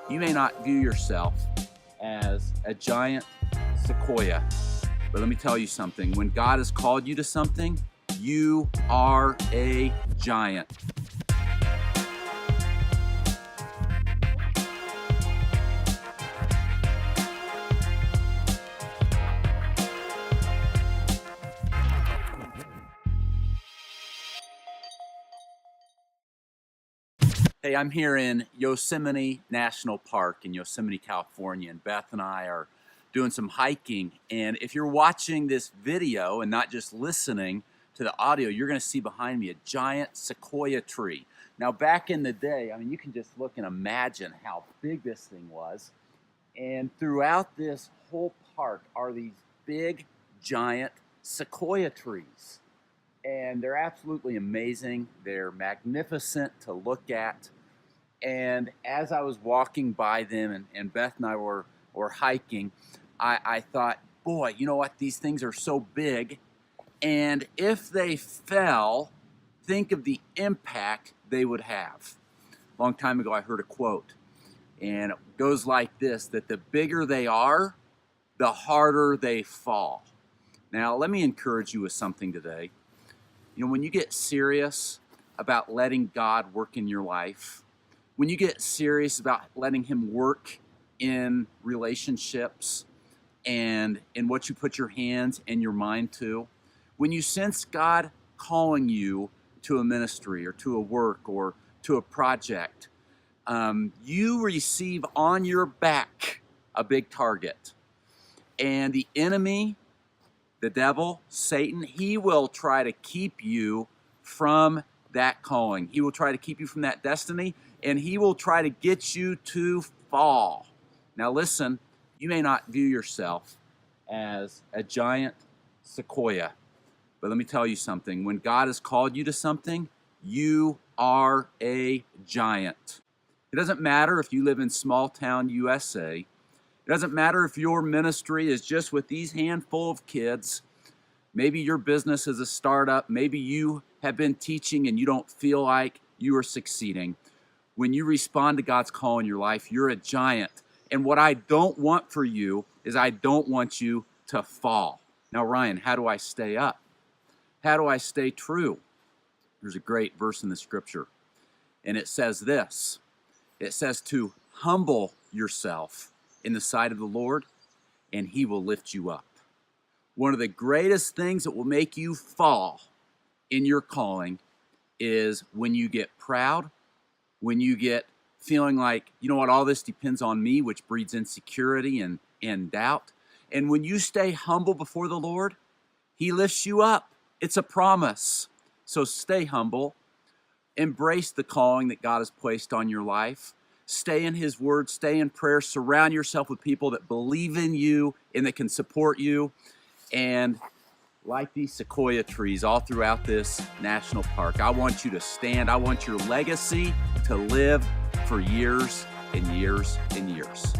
You may not view yourself as a giant sequoia, but let me tell you something. When God has called you to something, you are a giant. Hey, I'm here in Yosemite National Park in Yosemite, California, and Beth and I are doing some hiking. And if you're watching this video and not just listening to the audio, you're going to see behind me a giant sequoia tree. Now, back in the day, I mean, you can just look and imagine how big this thing was. And throughout this whole park are these big, giant sequoia trees. And they're absolutely amazing. They're magnificent to look at. And as I was walking by them and Beth and I were hiking, I thought, boy, you know what? These things are so big. And if they fell, think of the impact they would have. A long time ago, I heard a quote, and it goes like this, that the bigger they are, the harder they fall. Now, let me encourage you with something today. You know, when you get serious about letting God work in your life, when you get serious about letting Him work in relationships and in what you put your hands and your mind to, when you sense God calling you to a ministry or to a work or to a project, you receive on your back a big target. And the enemy, the devil, Satan, he will try to keep you from that calling. He will try to keep you from that destiny, and he will try to get you to fall. Now listen, you may not view yourself as a giant sequoia, but let me tell you something. When God has called you to something, you are a giant. It doesn't matter if you live in small town USA. It doesn't matter if your ministry is just with these handful of kids. Maybe your business is a startup. Maybe you have been teaching and you don't feel like you are succeeding. When you respond to God's call in your life, you're a giant. And what I don't want for you is I don't want you to fall. Now, Ryan, how do I stay up? How do I stay true? There's a great verse in the scripture, and it says this. It says to humble yourself in the sight of the Lord, and He will lift you up. One of the greatest things that will make you fall in your calling is when you get proud, when you get feeling like, you know what, all this depends on me, which breeds insecurity and doubt. And when you stay humble before the Lord, He lifts you up. It's a promise. So stay humble. Embrace the calling that God has placed on your life. Stay in His Word, stay in prayer, surround yourself with people that believe in you and that can support you. And like these sequoia trees all throughout this national park, I want you to stand. I want your legacy to live for years and years and years.